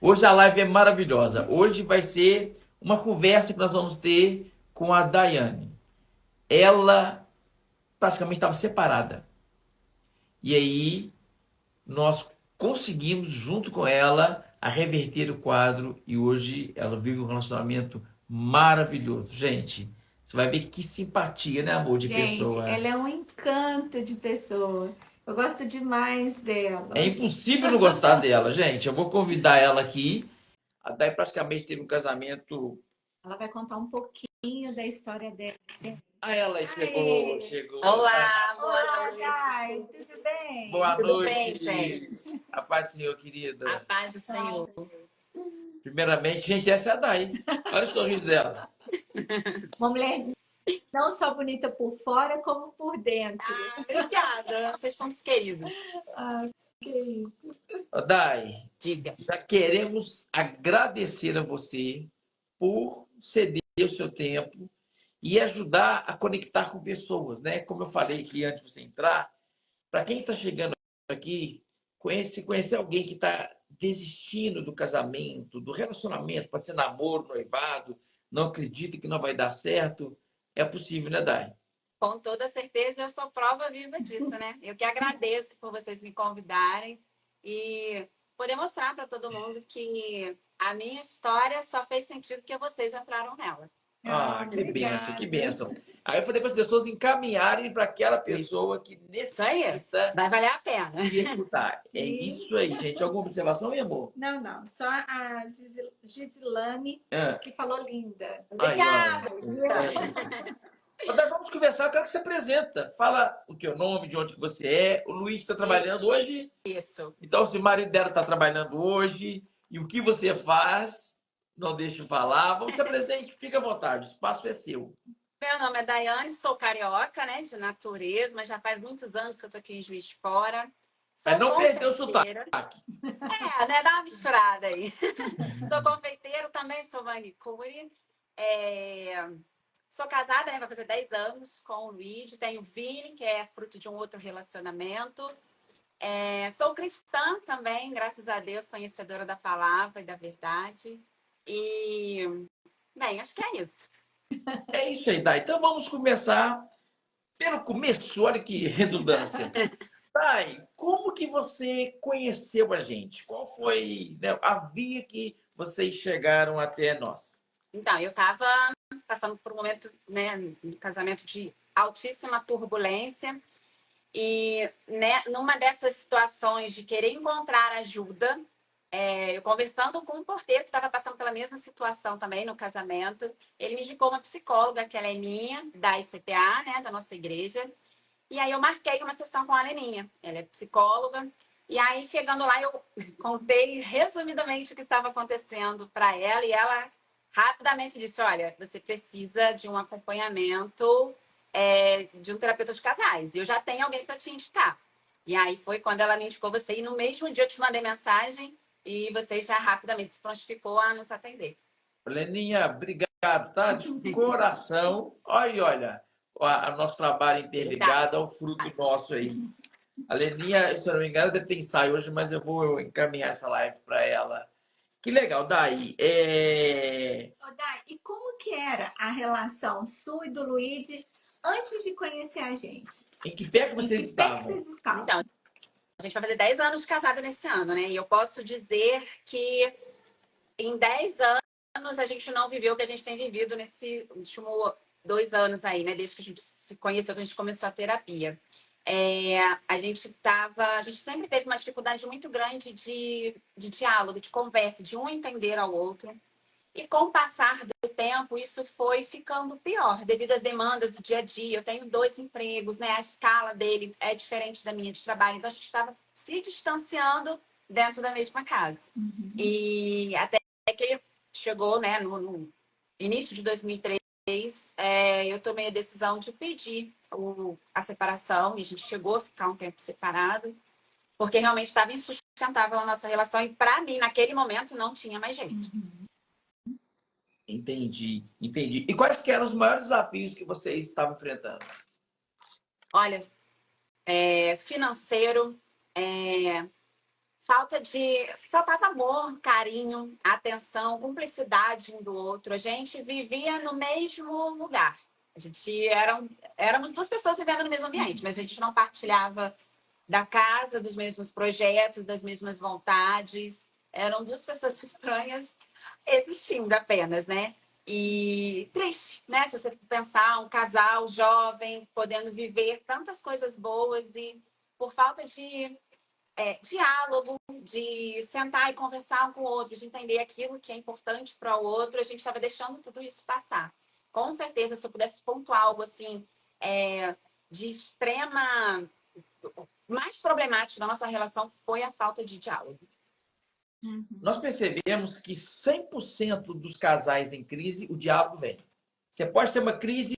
Hoje a live é maravilhosa. Hoje vai ser uma conversa que nós vamos ter com a Daiane. Ela praticamente estava separada. E aí nós conseguimos, junto com ela, a reverter o quadro e hoje ela vive um relacionamento maravilhoso. Gente, você vai ver que simpatia, né, amor, de Gente, pessoa. ela é um encanto de pessoa. Eu gosto demais É dela. impossível não gostar dela, gente. Eu vou convidar ela aqui. A Dai praticamente teve um casamento. Ela vai contar um pouquinho da história dela. Ah, ela chegou, Aê! chegou. Olá, boa Olá, Dai, noite. tudo bem? Boa Tudo noite. bem, gente? A paz do Senhor, A querida. paz do Senhor. Primeiramente, gente, essa é a Dai. Olha o sorriso dela. Uma mulher não só bonita por fora, como por dentro. Obrigada, vocês são os queridos. Ah, que isso. Ô, Dai, Diga. já queremos agradecer a você por ceder o seu tempo e ajudar a conectar com pessoas, né? Como eu falei aqui antes de você entrar, para quem está chegando aqui, conhecer alguém que está desistindo do casamento, do relacionamento, pode ser namoro, noivado, não acredita que não vai dar certo, é possível, né, Dai? Com toda certeza, eu sou prova viva disso, né? Eu que agradeço por vocês me convidarem e poder mostrar para todo mundo que a minha história só fez sentido porque vocês entraram nela. Ah, que bênção, que Obrigada. bênção. Aí eu falei para as pessoas encaminharem para aquela pessoa que Isso aí, necessita vai valer a pena. de escutar. É Sim. isso aí, gente. Alguma observação, meu amor? Não. Só a Gisilane Ah, que falou linda. aí, olha. Obrigada. Mas vamos conversar, eu quero que você apresenta. Fala o teu nome, de onde que você é. O Luiz está trabalhando hoje. Isso. Então, se o marido dela está trabalhando hoje e o que você faz, não deixe de falar. Vamos se apresentar, fica à vontade. O espaço é seu. Meu nome é Daiane, sou carioca, né, de natureza, mas já faz muitos anos que eu tô aqui em Juiz de Fora. Mas Sou não perdeu o sotaque. confeiteira. Né, dá uma misturada aí. Sou confeiteira, também sou manicure. É, Sou casada, né, vai fazer 10 anos com o Luigi. Tenho Vini, que é fruto de um outro relacionamento. Sou cristã também, graças a Deus, conhecedora da palavra e da verdade. E, bem, acho que é isso. É isso aí, Dai. Então vamos começar pelo começo. Olha que redundância. Dai, como que você conheceu a gente? Qual foi, né, a via que vocês chegaram até nós? Então, eu estava passando por um momento, né, um casamento de altíssima turbulência e, né, numa dessas situações de querer encontrar ajuda, eu conversando com um porteiro que estava passando pela mesma situação também no casamento, ele me indicou uma psicóloga, que é a Leninha, da ICPA, né, da nossa igreja, e aí eu marquei uma sessão com a Leninha. Ela é psicóloga. E aí, chegando lá, eu contei resumidamente o que estava acontecendo para ela. E ela rapidamente disse, olha, você precisa de um acompanhamento de um terapeuta de casais. E eu já tenho alguém para te indicar. E aí foi quando ela me indicou você. E no mesmo dia eu te mandei mensagem e você já rapidamente se prontificou a nos atender. Leninha, obrigado, tá? De coração. Olha, o nosso trabalho Verdade. interligado é o fruto nosso aí. A Leninha, se eu não me engano, deve ter ensaio hoje, mas eu vou encaminhar essa live para ela. Que legal, Daí. Ô, Dai, e como que era a relação sua e do Luigi antes de conhecer a gente? Em que pé que Em vocês que pé que estavam? vocês estavam? Então, a gente vai fazer 10 anos de casado nesse ano, né? E eu posso dizer que em 10 anos a gente não viveu o que a gente tem vivido nesse último 2 anos aí, né? Desde que a gente se conheceu, que a gente começou a terapia. A gente sempre teve uma dificuldade muito grande de diálogo, de conversa, de um entender ao outro. E com o passar do tempo, isso foi ficando pior, devido às demandas do dia a dia. Eu tenho 2 empregos, né? A escala dele é diferente da minha de trabalho, então a gente estava se distanciando dentro da mesma casa. E até que ele chegou, né, no início de 2003, eu tomei a decisão de pedir a separação, e a gente chegou a ficar um tempo separado, porque realmente estava insustentável a nossa relação, e para mim, naquele momento, não tinha mais jeito. Entendi, entendi. E quais que eram os maiores desafios que vocês estavam enfrentando? Olha, financeiro, faltava amor, carinho, atenção, cumplicidade um do outro. A gente vivia no mesmo lugar. A gente éramos duas pessoas vivendo no mesmo ambiente, mas a gente não partilhava da casa, dos mesmos projetos, das mesmas vontades. Eram duas pessoas estranhas existindo apenas, né? E triste, né? Se você pensar, um casal jovem podendo viver tantas coisas boas e por falta de diálogo, de sentar e conversar um com o outro, de entender aquilo que é importante para o outro, a gente estava deixando tudo isso passar. Com certeza, se eu pudesse pontuar algo assim, de extrema mais problemático da nossa relação foi a falta de diálogo. Nós percebemos que 100% dos casais em crise, o diálogo vem. Você pode ter uma crise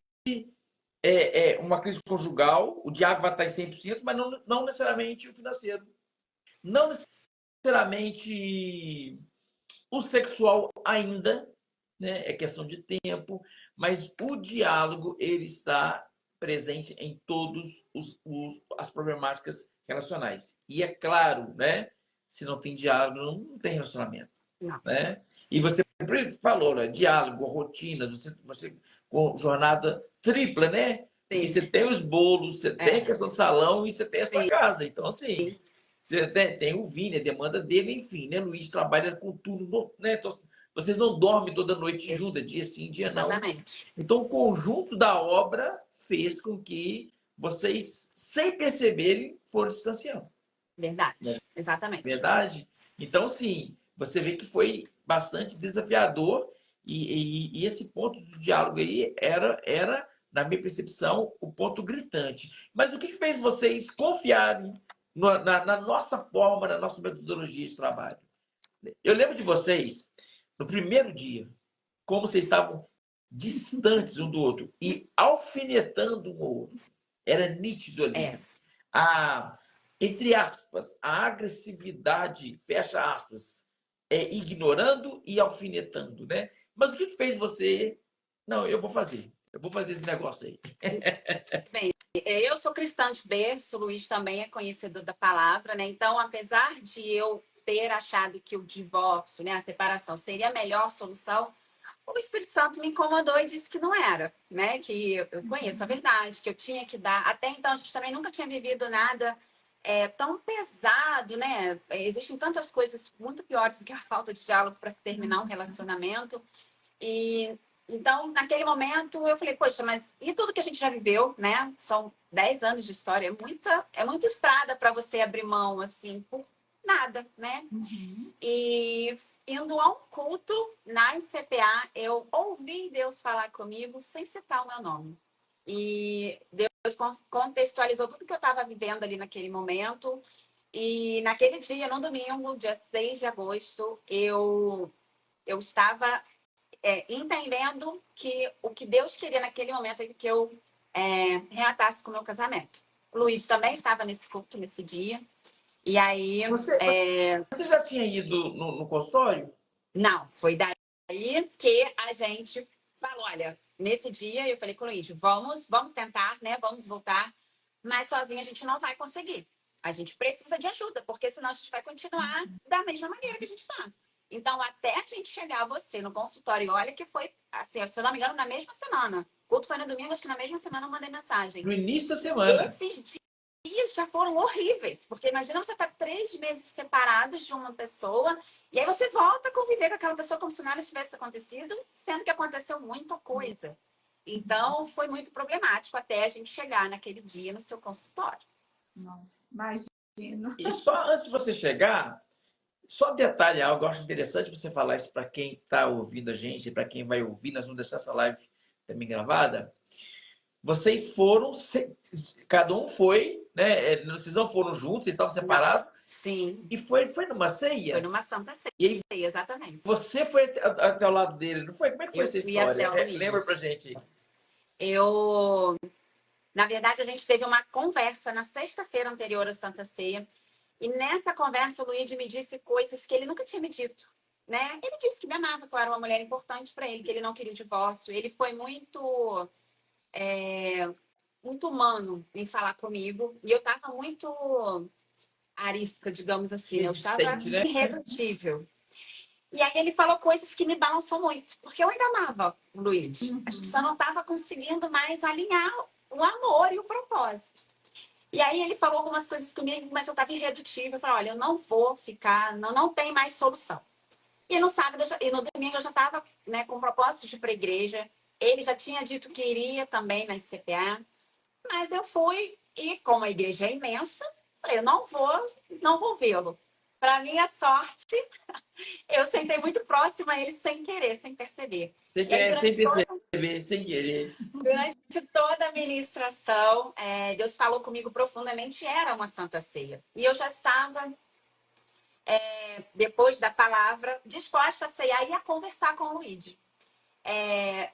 conjugal, o diálogo vai estar em 100%, mas não necessariamente o financeiro. Não necessariamente o sexual ainda, né? É questão de tempo, mas o diálogo ele está presente em todos as problemáticas relacionais. E é claro, né? Se não tem diálogo, não tem relacionamento. Não. Né? E você falou, né? Diálogo, rotinas, você com jornada tripla, né? Porque Sim. você tem os bolos, você tem a questão do salão e você tem a sua casa. Então, assim, você tem o Vini, a demanda dele, enfim, né? Luiz trabalha com tudo, né? Então, vocês não dormem toda noite juntas, dia sim, dia não. Exatamente. Então, o conjunto da obra fez com que vocês, sem perceberem, foram distanciando. Verdade, exatamente. Verdade? Então, sim, você vê que foi bastante desafiador e esse ponto do diálogo aí era, na minha percepção, o ponto gritante. Mas o que fez vocês confiarem na nossa forma, na nossa metodologia de trabalho? Eu lembro de vocês, no primeiro dia, como vocês estavam distantes um do outro e alfinetando um ao outro. Era nítido ali. Entre aspas, a agressividade, fecha aspas, ignorando e alfinetando, né? Mas o que fez você? Não, eu vou fazer esse negócio aí. Bem, eu sou cristã de berço, o Luiz também é conhecedor da palavra, né? Então, apesar de eu ter achado que o divórcio, né, a separação seria a melhor solução, o Espírito Santo me incomodou e disse que não era, né? Que eu conheço a verdade, que eu tinha que dar. Até então, a gente também nunca tinha vivido nada tão pesado, né? Existem tantas coisas muito piores do que a falta de diálogo para se terminar um relacionamento. E então, naquele momento, eu falei, poxa, mas e tudo que a gente já viveu, né? São 10 anos de história, é muita estrada para você abrir mão, assim, por nada, né? E indo a um culto na ICPA, eu ouvi Deus falar comigo sem citar o meu nome. E Deus contextualizou tudo que eu estava vivendo ali naquele momento. E naquele dia, no domingo, dia 6 de agosto, eu estava entendendo que o que Deus queria naquele momento é que eu reatasse com o meu casamento. O Luiz também estava nesse culto, nesse dia. E aí... Você já tinha ido no consultório? Não, foi daí que a gente falou, olha, nesse dia eu falei com o Luiz, vamos tentar, né? Vamos voltar, mas sozinho a gente não vai conseguir. A gente precisa de ajuda, porque senão a gente vai continuar da mesma maneira que a gente está. Então, até a gente chegar a você no consultório, olha que foi, assim, se eu não me engano, na mesma semana. O culto foi no domingo, acho que na mesma semana eu mandei mensagem. No início da semana. Esses dias já foram horríveis, porque imagina você estar 3 meses separados de uma pessoa e aí você volta a conviver com aquela pessoa como se nada tivesse acontecido, sendo que aconteceu muita coisa. Então, foi muito problemático até a gente chegar naquele dia no seu consultório. Nossa, imagino. E só antes de você chegar, só detalhe algo, eu acho interessante você falar isso para quem está ouvindo a gente, para quem vai ouvir, nós vamos deixar essa live também gravada. Vocês foram, cada um foi, né? Vocês não foram juntos, vocês estavam separados. Sim. E foi numa ceia? Foi numa santa ceia, e aí, exatamente. Você foi até o lado dele, não foi? Como é que foi essa história? Lembra pra gente aí. Na verdade, a gente teve uma conversa na sexta-feira anterior à Santa Ceia. E nessa conversa, o Luigi me disse coisas que ele nunca tinha me dito, né? Ele disse que me amava, que eu era uma mulher importante para ele, que ele não queria o divórcio. Ele foi muito humano em falar comigo. E eu estava muito arisca, digamos assim. Eu estava Resistente, né? irredutível. E aí ele falou coisas que me balançou muito, porque eu ainda amava o Luiz. A gente só não estava conseguindo mais alinhar o amor e o propósito. E aí ele falou algumas coisas comigo, mas eu estava irredutível. Eu falei, olha, eu não vou ficar, não tem mais solução. E no sábado e no domingo eu já estava, né, com o propósito de ir para a igreja. Ele já tinha dito que iria também na CPA, mas eu fui e como a igreja é imensa, falei, eu não vou vê-lo. Para minha sorte, eu sentei muito próximo a ele sem querer, sem perceber. E aí, Sem perceber, sem querer. durante toda a ministração, Deus falou comigo profundamente, era uma santa ceia. E eu já estava, depois da palavra, disposta a ceiar e a conversar com o Luigi.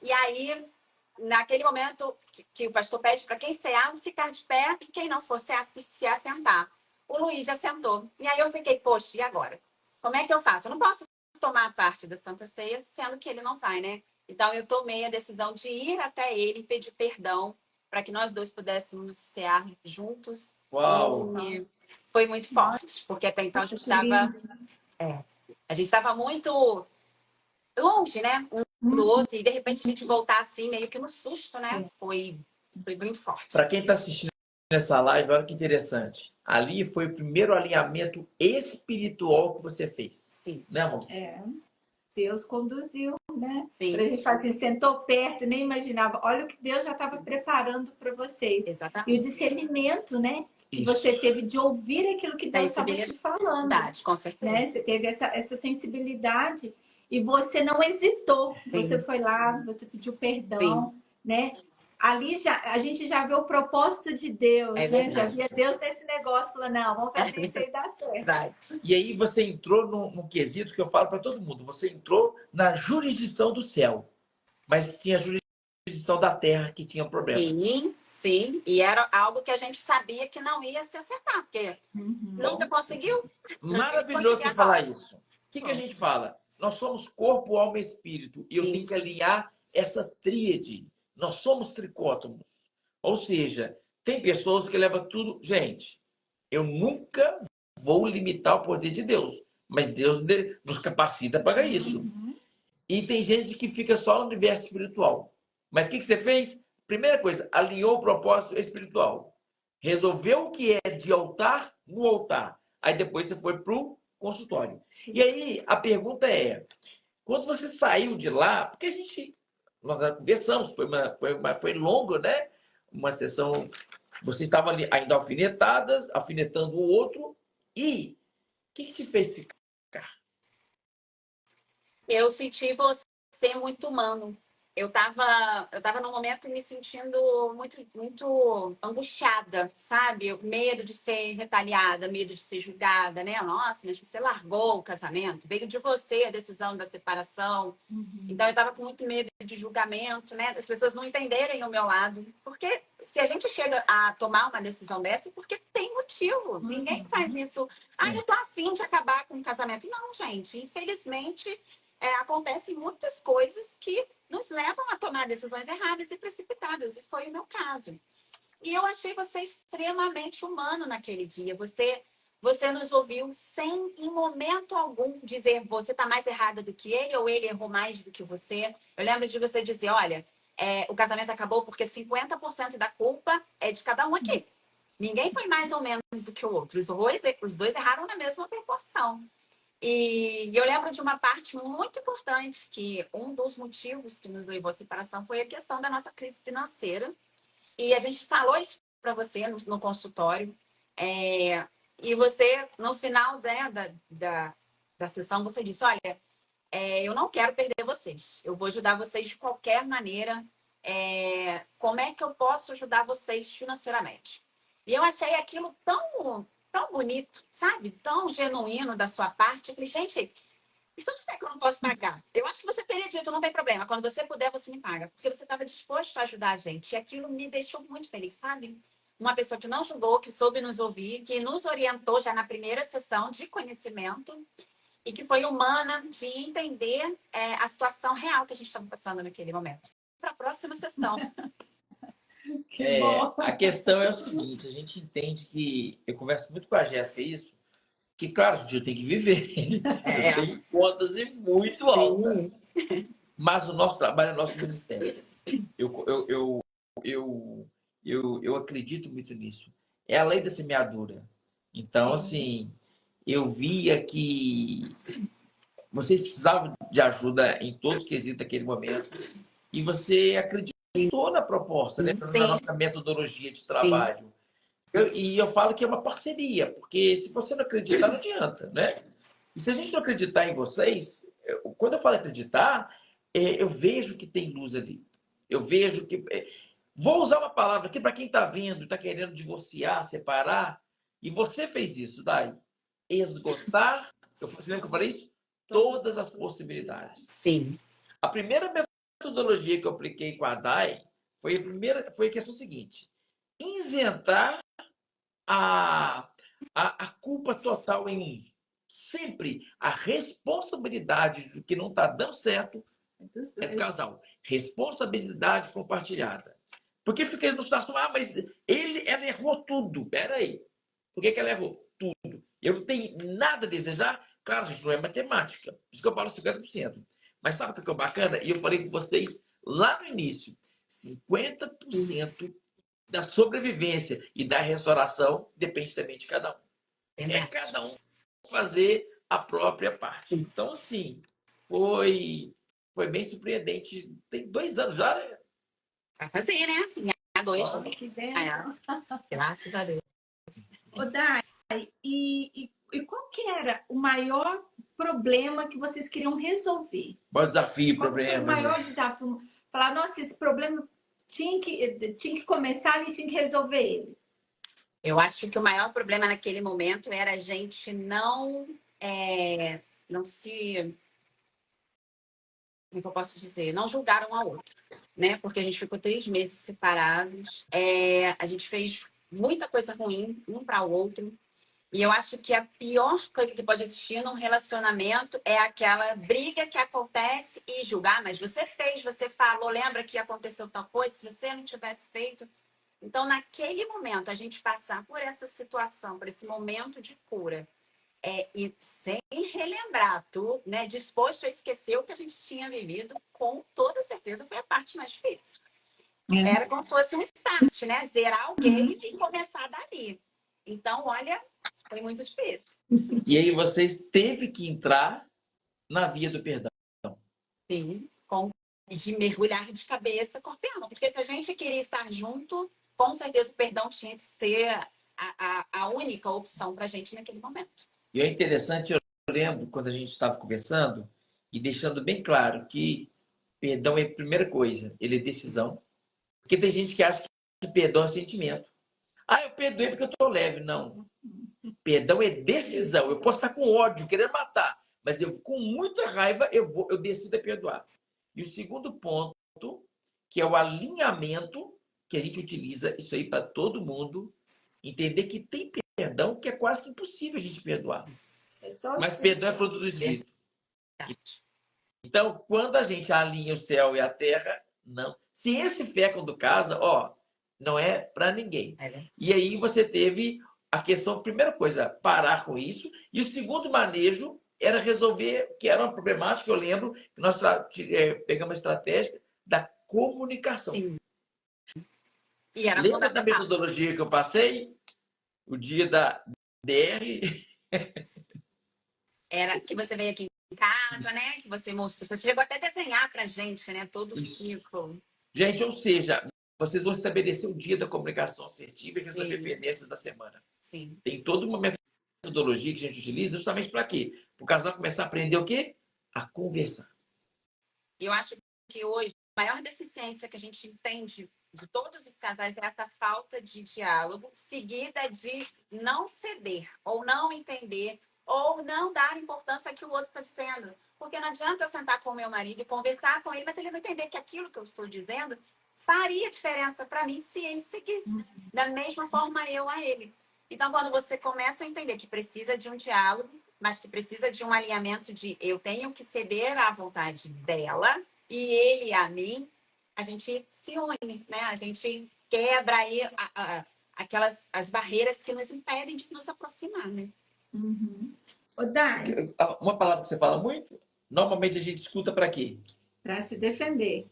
E aí, naquele momento que o pastor pede para quem cear, ficar de pé e quem não for se assentar. O Luigi assentou. E aí eu fiquei, poxa, e agora? Como é que eu faço? Eu não posso tomar parte da Santa Ceia, sendo que ele não vai, né? Então eu tomei a decisão de ir até ele e pedir perdão para que nós dois pudéssemos cear juntos. Uau! E foi muito forte, porque até então a gente estava muito longe, né? Um do outro, e de repente a gente voltar assim, meio que no susto, né? Foi muito forte. Para quem está assistindo essa live, olha que interessante. Ali foi o primeiro alinhamento espiritual que você fez. Sim. Né, amor? Deus conduziu, né? Sim. Pra gente falar assim, sentou perto, nem imaginava. Olha o que Deus já estava preparando para vocês. Exatamente. E o discernimento, né? Que você teve de ouvir aquilo que Deus estava te falando. Com certeza. Né? Você teve essa sensibilidade e você não hesitou. Sim. Você foi lá, você pediu perdão, sim, né? Ali a gente já vê o propósito de Deus, né? Já via Deus nesse negócio, falando, não, vamos fazer isso aí dar certo. E aí você entrou num quesito que eu falo para todo mundo. Você entrou na jurisdição do céu, mas tinha a jurisdição da terra que tinha problema. Sim, sim. E era algo que a gente sabia que não ia se acertar, porque nunca conseguiu. Maravilhoso você falar isso. O que a gente fala? Nós somos corpo, alma e espírito. E eu tenho que alinhar essa tríade. Nós somos tricótomos. Ou seja, tem pessoas que levam tudo... Gente, eu nunca vou limitar o poder de Deus. Mas Deus nos capacita para isso. E tem gente que fica só no universo espiritual. Mas o que você fez? Primeira coisa, alinhou o propósito espiritual. Resolveu o que é de altar no altar. Aí depois você foi para o consultório. E aí a pergunta é, quando você saiu de lá, porque nós conversamos, foi longo, né? Uma sessão, você estava ali ainda alfinetando o outro, e o que te fez ficar? Eu senti você muito humano. Eu tava num momento me sentindo muito angustiada, sabe? Medo de ser retaliada, medo de ser julgada, né? Nossa, mas você largou o casamento, veio de você a decisão da separação. Então eu tava com muito medo de julgamento, né? Das pessoas não entenderem o meu lado. Porque se a gente chega a tomar uma decisão dessa, é porque tem motivo. Ninguém faz isso. Eu tô afim de acabar com o casamento. Não, gente, infelizmente... acontecem muitas coisas que nos levam a tomar decisões erradas e precipitadas, e foi o meu caso. E eu achei você extremamente humano naquele dia. Você nos ouviu sem, em momento algum, dizer você está mais errada do que ele ou ele errou mais do que você. Eu lembro de você dizer, olha, o casamento acabou porque 50% da culpa é de cada um aqui. Ninguém foi mais ou menos do que o outro. Os dois erraram na mesma proporção. E eu lembro de uma parte muito importante, que um dos motivos que nos levou à separação foi a questão da nossa crise financeira. E a gente falou isso para você no consultório. E você, no final, né, da sessão, você disse, olha, eu não quero perder vocês. Eu vou ajudar vocês de qualquer maneira. Como é que eu posso ajudar vocês financeiramente? E eu achei aquilo tão bonito, sabe? Tão genuíno da sua parte. Eu falei, gente, e se eu disser que eu não posso pagar? Eu acho que você teria dito, não tem problema. Quando você puder, você me paga. Porque você estava disposto a ajudar a gente. E aquilo me deixou muito feliz, sabe? Uma pessoa que não julgou, que soube nos ouvir, que nos orientou já na primeira sessão de conhecimento e que foi humana de entender a situação real que a gente estava passando naquele momento. Para a próxima sessão. Que bom. A questão é o seguinte, a gente entende que, eu converso muito com a Jéssica isso, que claro, a gente tem que viver. Eu tenho contas e muito alta, mas o nosso trabalho é o nosso ministério. Eu acredito muito nisso. É a lei da semeadura. Então, assim, eu via que vocês precisavam de ajuda em todos os quesitos daquele momento e você acreditou na proposta, né? Na nossa metodologia de trabalho. E eu falo que é uma parceria, porque se você não acreditar, não adianta, né? E se a gente não acreditar em vocês, quando eu falo acreditar, eu vejo que tem luz ali. Eu vejo que. Vou usar uma palavra aqui para quem está vendo, está querendo divorciar, separar, e você fez isso, Dai. Esgotar. Você lembra que eu falei isso? Todas as possibilidades. Sim. A primeira metodologia que eu apliquei com a Dai foi a questão seguinte: isentar a culpa total em sempre a responsabilidade do que não está dando certo é do casal. Responsabilidade compartilhada. Porque fica no situação, mas ela errou tudo. Peraí. Por que ela errou? Tudo. Eu não tenho nada a desejar. Claro, gente, não é matemática. Por isso que eu falo 50%. Mas sabe o que é bacana? E eu falei com vocês lá no início. 50% da sobrevivência e da restauração depende também de cada um. É cada um fazer a própria parte. Então, assim, foi bem surpreendente. Tem 2 anos já, né? Vai fazer, né? Em agosto. Que bênção. Graças a Deus. Ô, Dai, e qual que era o maior problema que vocês queriam resolver? O maior desafio, Qual foi problema. o maior desafio? Falar, nossa, esse problema tinha que começar e tinha que resolver ele. Eu acho que o maior problema naquele momento era a gente não se... Como é que eu posso dizer? Não julgar um ao outro, né? Porque a gente ficou 3 meses separados. A gente fez muita coisa ruim um para o outro. E eu acho que a pior coisa que pode existir num relacionamento é aquela briga que acontece e julgar, mas você fez, você falou, lembra que aconteceu tal coisa, se você não tivesse feito. Então, naquele momento, a gente passar por essa situação, por esse momento de cura, e sem relembrar tudo, né, disposto a esquecer o que a gente tinha vivido, com toda certeza foi a parte mais difícil. Era como se fosse um start, né? Zerar o game e começar dali. Então, olha, foi muito difícil. E aí vocês teve que entrar na via do perdão. Sim, de mergulhar de cabeça corpendo. Porque se a gente queria estar junto, com certeza o perdão tinha que ser a única opção para a gente naquele momento. E é interessante, eu lembro quando a gente estava conversando e deixando bem claro que perdão é a primeira coisa, ele é decisão. Porque tem gente que acha que perdão é sentimento. Eu perdoei porque eu estou leve. Não. Perdão é decisão. Eu posso estar com ódio, querendo matar, mas eu com muita raiva eu decido perdoar. E o segundo ponto, que é o alinhamento, que a gente utiliza isso aí para todo mundo, entender que tem perdão que é quase impossível a gente perdoar. Mas perdão é fruto do Espírito. Então, quando a gente alinha o céu e a terra, não. Se esse fécundo casa, não é para ninguém. E aí você teve a questão, primeira coisa, parar com isso. E o segundo manejo era resolver, que era uma problemática, eu lembro, que nós pegamos a estratégia da comunicação. Sim. E era lembra da metodologia que eu passei? O dia da DR? Era que você veio aqui em casa, né? Que você mostrou. Você chegou até a desenhar pra gente, né? Todo o ciclo. Gente, ou seja, vocês vão estabelecer o dia da comunicação assertiva e resolver pendências da semana. Sim. Tem toda uma metodologia que a gente utiliza justamente para quê? Para o casal começar a aprender o quê? A conversar. Eu acho que hoje a maior deficiência que a gente entende de todos os casais é essa falta de diálogo, seguida de não ceder, ou não entender, ou não dar importância ao que o outro está dizendo. Porque não adianta eu sentar com o meu marido e conversar com ele, mas ele não entender que aquilo que eu estou dizendo faria diferença para mim se ele seguisse. Da mesma forma eu a ele. Então, quando você começa a entender que precisa de um diálogo, mas que precisa de um alinhamento de eu tenho que ceder à vontade dela e ele a mim, a gente se une, né? A gente quebra aí as barreiras que nos impedem de nos aproximar, né? Ô, Dai, Uma palavra que você fala muito, normalmente a gente escuta para quê? para se defender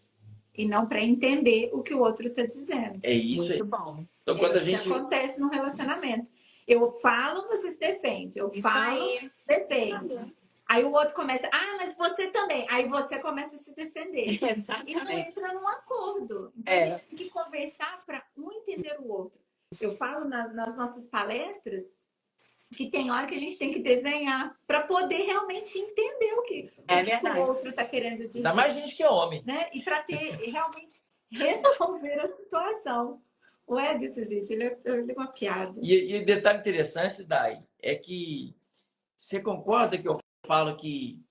e não para entender o que o outro está dizendo. É isso aí. Muito bom. Então, É quando a isso que gente... acontece no relacionamento. Eu falo, você se defende. Eu Isso falo, aí. defende. Isso aí. Aí o outro começa, mas você também. Aí você começa a se defender. E não Exatamente. entra num acordo. Então a gente tem que conversar para um entender o outro. Eu falo nas nossas palestras que tem hora que a gente tem que desenhar para poder realmente entender o que o outro está querendo dizer. Ainda mais gente que é homem. Né? E para ter realmente resolver a situação. O Edson, gente, ele é uma piada. E o detalhe interessante, Dai, é que você concorda que eu falo que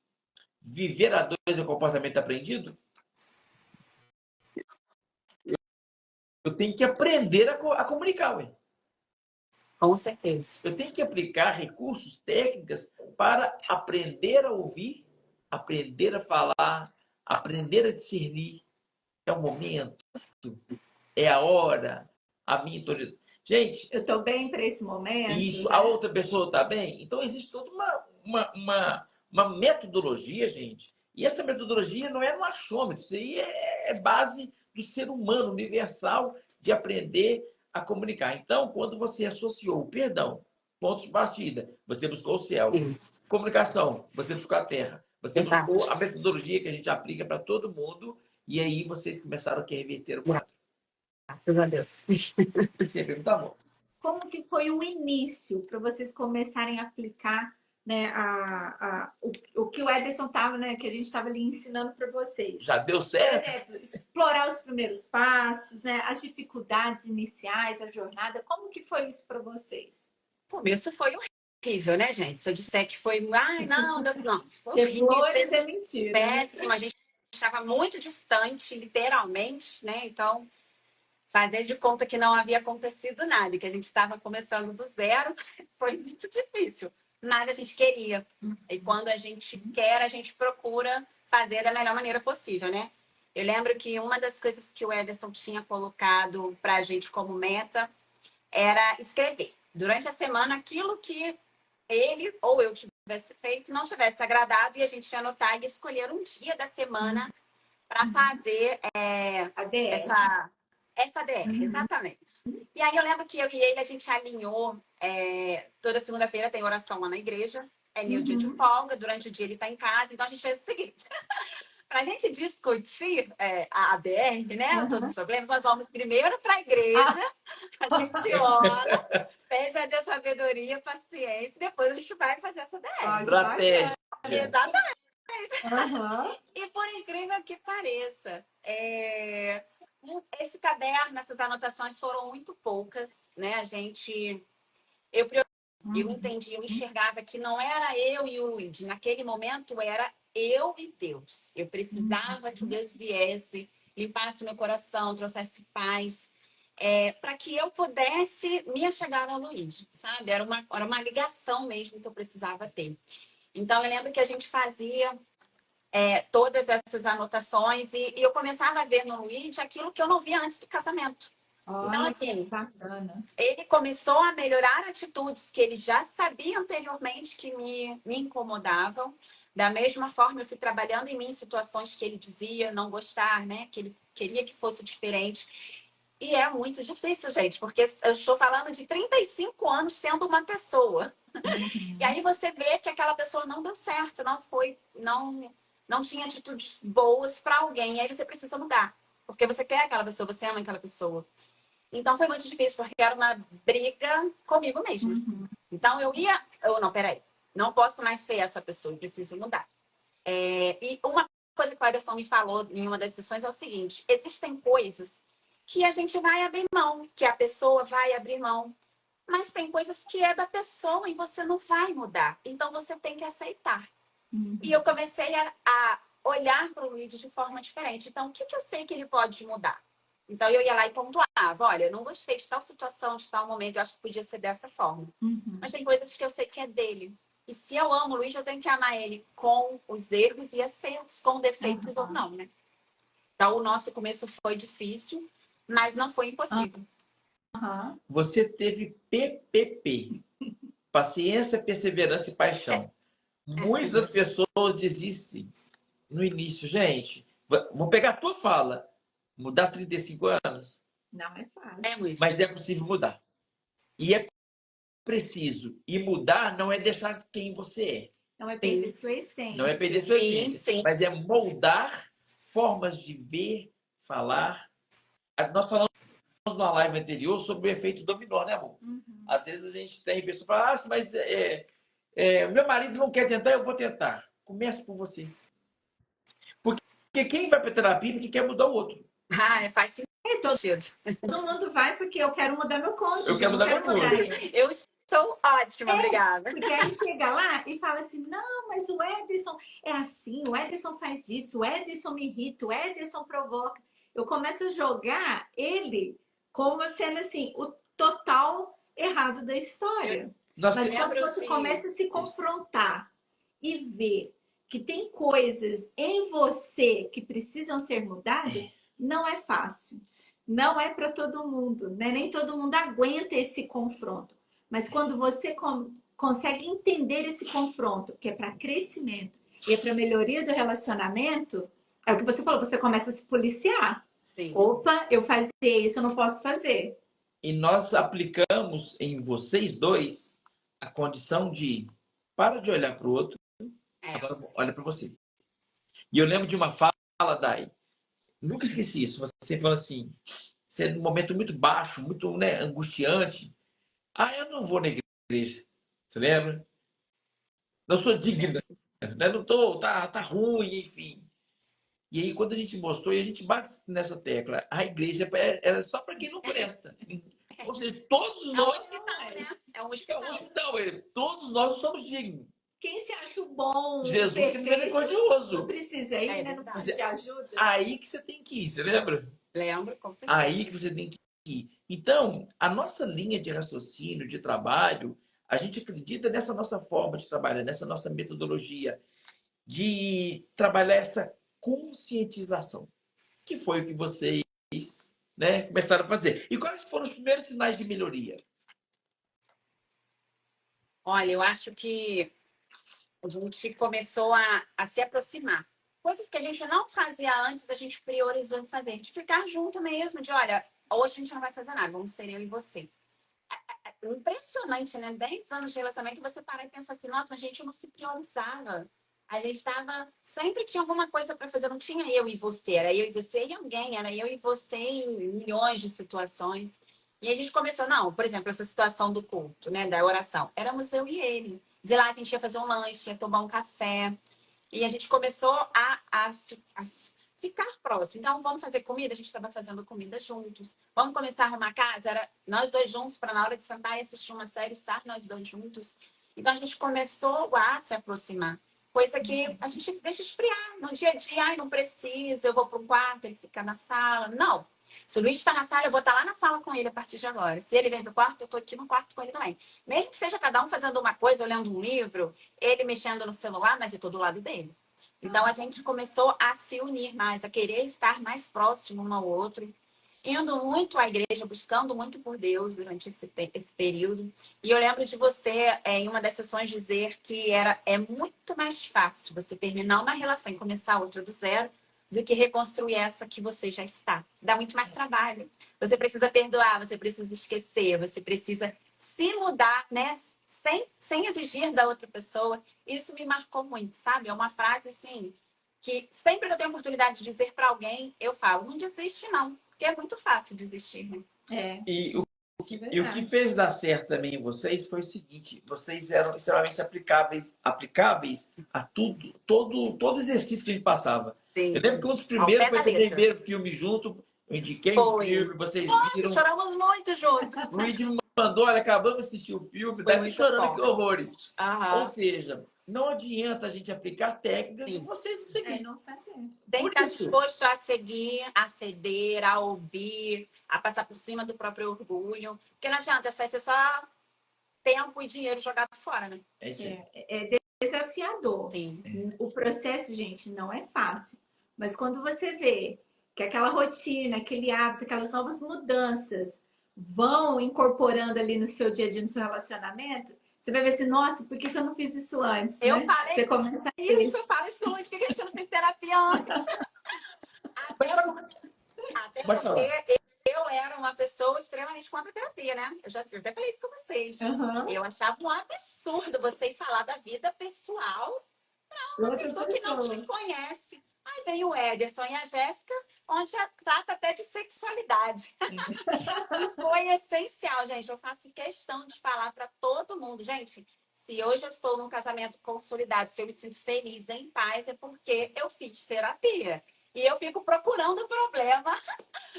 viver a dois é comportamento aprendido? Eu tenho que aprender a comunicar, ué. Com certeza. Eu tenho que aplicar recursos, técnicas para aprender a ouvir, aprender a falar, aprender a discernir. É o momento, é a hora, a minha autoridade. Gente, eu estou bem para esse momento. Isso, né? a outra pessoa está bem. Então existe toda uma metodologia, gente. E essa metodologia não é no achômetro, isso aí é base do ser humano universal de aprender a comunicar. Então, quando você associou o perdão, pontos de partida, você buscou o céu. Sim. Comunicação, você buscou a terra. Você Verdade. buscou a metodologia que a gente aplica para todo mundo. E aí vocês começaram a reverter o quadro. Graças a Deus. Sempre muito bom. Como que foi o início para vocês começarem a aplicar, né, o que o Ederson estava, né, que a gente estava ali ensinando para vocês? Já deu Por certo? exemplo, explorar os primeiros passos, né, as dificuldades iniciais, a jornada. Como que foi isso para vocês? O começo foi horrível, né, gente? Se eu disser que foi, não. Foi Ter horrível, flores é mentira. péssimo. Né? A gente estava muito distante, literalmente, né? Então, fazer de conta que não havia acontecido nada, que a gente estava começando do zero, foi muito difícil. Mas a gente queria. E quando a gente quer, a gente procura fazer da melhor maneira possível, né? Eu lembro que uma das coisas que o Ederson tinha colocado para a gente como meta era escrever. Durante a semana, aquilo que ele ou eu tivesse feito não tivesse agradado, e a gente ia anotar e escolher um dia da semana para fazer essa DR, exatamente. E aí eu lembro que eu e ele, a gente alinhou, toda segunda-feira tem oração lá na igreja, é meu dia de folga, durante o dia ele está em casa, então a gente fez o seguinte, para a gente discutir a ADR, né, todos os problemas, nós vamos primeiro para a igreja, a gente ora, pede a Deus sabedoria, paciência, e depois a gente vai fazer essa DR. Estratégia. Exatamente. E por incrível que pareça, esse caderno, essas anotações foram muito poucas, né? Eu entendi, eu enxergava que não era eu e o Luigi. Naquele momento era eu e Deus. Eu precisava que Deus viesse, limpasse meu coração, trouxesse paz, para que eu pudesse me achegar ao Luigi, sabe? Era uma ligação mesmo que eu precisava ter. Então, eu lembro que a gente fazia todas essas anotações e eu começava a ver no Luigi aquilo que eu não via antes do casamento. Então, assim, bacana. Ele começou a melhorar atitudes que ele já sabia anteriormente que me incomodavam. Da mesma forma, eu fui trabalhando em mim em situações que ele dizia não gostar, né? Que ele queria que fosse diferente. E é muito difícil, gente, porque eu estou falando de 35 anos sendo uma pessoa. E aí você vê que aquela pessoa não deu certo, não tinha atitudes boas para alguém. E aí você precisa mudar. Porque você quer aquela pessoa, você ama aquela pessoa. Então foi muito difícil, porque era uma briga comigo mesma. Então peraí, não posso mais ser essa pessoa, eu preciso mudar. E uma coisa que o Ederson me falou em uma das sessões é o seguinte: existem coisas que a gente vai abrir mão, que a pessoa vai abrir mão, mas tem coisas que é da pessoa e você não vai mudar. Então você tem que aceitar. E eu comecei a olhar para o Luigi de forma diferente. Então, o que eu sei que ele pode mudar? Então, eu ia lá e pontuava. Olha, eu não gostei de tal situação, de tal momento. Eu acho que podia ser dessa forma. Mas tem coisas que eu sei que é dele. E se eu amo o Luigi, eu tenho que amar ele com os erros e acertos, com defeitos ou não, né? Então, o nosso começo foi difícil. mas não foi impossível. Você teve PPP. Paciência, perseverança e paixão. Muitas das pessoas desistem no início. Gente, vou pegar a tua fala. Mudar 35 anos. Não é fácil. É muito. Mas é possível mudar. E é preciso. E mudar não é deixar quem você é. Não é perder sua essência. Não é perder sua essência. Sim. Mas é moldar formas de ver, falar. Nós falamos numa live anterior sobre o efeito dominó, né, amor? Às vezes a gente tem pessoas que falam, mas meu marido não quer tentar, eu vou tentar. Comece por você. Porque quem vai para terapia porque quer mudar o outro. Faz sentido. Todo mundo vai porque eu quero mudar meu cônjuge. Eu quero mudar meu cônjuge. Eu estou ótima, obrigada. Porque aí chega lá e fala assim, não, mas o Ederson é assim, o Ederson faz isso, o Ederson me irrita, o Ederson provoca. Eu começo a jogar ele como sendo assim, o total errado da história. Mas quando você começa a se confrontar e ver que tem coisas em você que precisam ser mudadas, não é fácil. Não é para todo mundo, né? Nem todo mundo aguenta esse confronto. Mas quando você consegue entender esse confronto, que é para crescimento e é para melhoria do relacionamento, é o que você falou, você começa a se policiar. Sim. Opa, eu fazia isso, eu não posso fazer. E nós aplicamos em vocês dois a condição de para de olhar para o outro, agora olha para você. E eu lembro de uma fala, Dai, nunca esqueci isso, você falou assim, você é num momento muito baixo, muito angustiante. Eu não vou na igreja. Você lembra? Não sou digna. Né? Não tô, tá ruim, enfim. E aí, quando a gente mostrou, e a gente bate nessa tecla, a igreja é só para quem não presta. Ou seja, todos nós... É um hospital. Todos nós somos dignos. Quem se acha bom, Jesus que é misericordioso. Não precisa ir, né? Não precisa de ajuda. Aí que você tem que ir, você lembra? Lembro, com certeza. Aí que você tem que ir. Então, a nossa linha de raciocínio, de trabalho, a gente acredita nessa nossa forma de trabalhar, nessa nossa metodologia de trabalhar essa conscientização, que foi o que vocês começaram a fazer. E quais foram os primeiros sinais de melhoria? Olha, eu acho que a gente começou a se aproximar. Coisas que a gente não fazia antes, a gente priorizou fazer. De ficar junto mesmo, de olha, hoje a gente não vai fazer nada, vamos ser eu e você. Impressionante, né? 10 anos de relacionamento, você para e pensa assim, nossa, mas a gente não se priorizava. A gente sempre tinha alguma coisa para fazer, não tinha eu e você, era eu e você e alguém, era eu e você em milhões de situações. E a gente começou, não, por exemplo, essa situação do culto, né, da oração, éramos eu e ele. De lá a gente ia fazer um lanche, ia tomar um café. E a gente começou a ficar próximo. Então, vamos fazer comida? A gente estava fazendo comida juntos. Vamos começar a arrumar casa? Era nós dois juntos, para na hora de sentar e assistir uma série, estar nós dois juntos. Então, a gente começou a se aproximar. Coisa que a gente deixa esfriar no dia a dia. Não precisa, eu vou para um quarto, ele fica na sala. Não. Se o Luiz está na sala, eu vou estar lá na sala com ele a partir de agora. Se ele vem para o quarto, eu estou aqui no quarto com ele também. Mesmo que seja cada um fazendo uma coisa, olhando um livro, ele mexendo no celular, mas eu estou do lado dele. Então, a gente começou a se unir mais, a querer estar mais próximo um ao outro, indo muito à igreja, buscando muito por Deus durante esse período. E eu lembro de você, em uma das sessões, dizer que é muito mais fácil você terminar uma relação e começar outra do zero do que reconstruir essa que você já está. Dá muito mais trabalho. Você precisa perdoar, você precisa esquecer, você precisa se mudar, né? Sem exigir da outra pessoa. Isso me marcou muito, sabe? É uma frase, assim, que sempre que eu tenho oportunidade de dizer para alguém, eu falo, não desiste não, porque é muito fácil desistir, né? E o que fez dar certo também em vocês foi o seguinte, vocês eram extremamente aplicáveis a tudo, todo exercício que a gente passava. Sim. Eu lembro que um dos primeiros foi ver o filme junto, eu indiquei o filme, vocês viram. Choramos muito juntos. O Luigi me mandou, olha, acabamos de assistir o filme, daqui chorando que horrores. Ou seja, não adianta a gente aplicar técnicas e vocês não seguirem. Não fazer. Tem que estar disposto a seguir, a ceder, a ouvir, a passar por cima do próprio orgulho. Porque não adianta, isso vai ser só tempo e dinheiro jogado fora, né? É isso aí. É desafiador. Sim. O processo, gente, não é fácil. Mas quando você vê que aquela rotina, aquele hábito, aquelas novas mudanças vão incorporando ali no seu dia a dia, no seu relacionamento, você vai ver assim, nossa, por que eu não fiz isso antes, Eu né? falei Você começa a isso, ver. eu falo isso hoje, porque a gente não fez terapia antes. Mas Até, até pode falar. porque eu era uma pessoa extremamente contra a terapia, né? Eu até falei isso com vocês. Uhum. Eu achava um absurdo você ir falar da vida pessoal uma Outra pessoa que não te pessoa. conhece. Aí vem o Ederson e a Jéssica, onde trata até de sexualidade. E foi essencial, gente. Eu faço questão de falar para todo mundo. Gente, se hoje eu estou num casamento consolidado, se eu me sinto feliz, em paz, é porque eu fiz terapia. E eu fico procurando o problema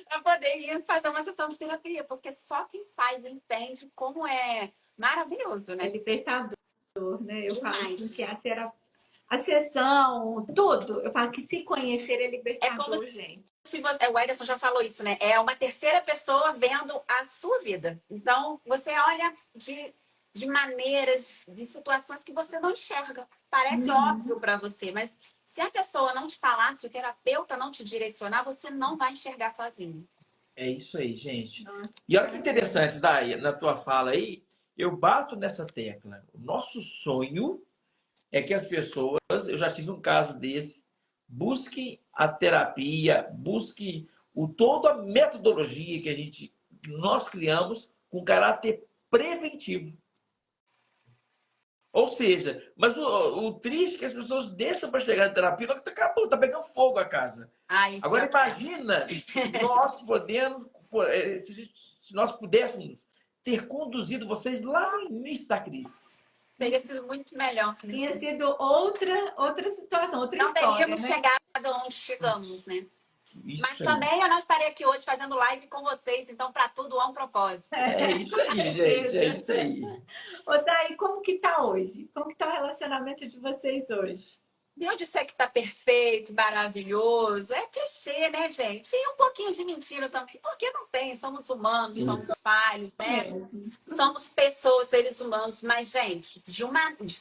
para poder ir fazer uma sessão de terapia, porque só quem faz entende como é maravilhoso, É né? libertador, né? Eu falo assim que Demais. a terapia, a sessão, tudo. Eu falo que se conhecer é É como libertador, gente. se você, o Ederson já falou isso, né? É uma terceira pessoa vendo a sua vida. Então, você olha de maneiras, de situações que você não enxerga. Parece óbvio para você, mas se a pessoa não te falar, se o terapeuta não te direcionar, você não vai enxergar sozinho. É isso aí, gente. Nossa, E olha que interessante, Zay, na tua fala aí, eu bato nessa tecla. O nosso sonho é que as pessoas, eu já tive um caso desse, busquem a terapia, busquem toda a metodologia que nós criamos com caráter preventivo. Ou seja, mas o triste é que as pessoas deixam para chegar na terapia, não, que tá acabando, tá pegando fogo a casa. Ai, Agora pior que é. imagina nós podemos, se nós pudéssemos ter conduzido vocês lá no início da crise. Teria sido muito melhor. tinha sido outra situação, outra Não história, teríamos né? chegado onde chegamos, né? Mas Isso aí. também eu não estaria aqui hoje fazendo live com vocês, então para tudo há um propósito. É isso Com aí, gente. É certeza. isso aí. Ô, Thay, como que tá hoje? Como que tá o relacionamento de vocês hoje? E eu disser que tá perfeito, maravilhoso, é clichê, né, gente? E um pouquinho de mentira também, porque não tem, somos humanos, somos falhos, né? Mesmo. Somos pessoas, seres humanos, mas, gente, se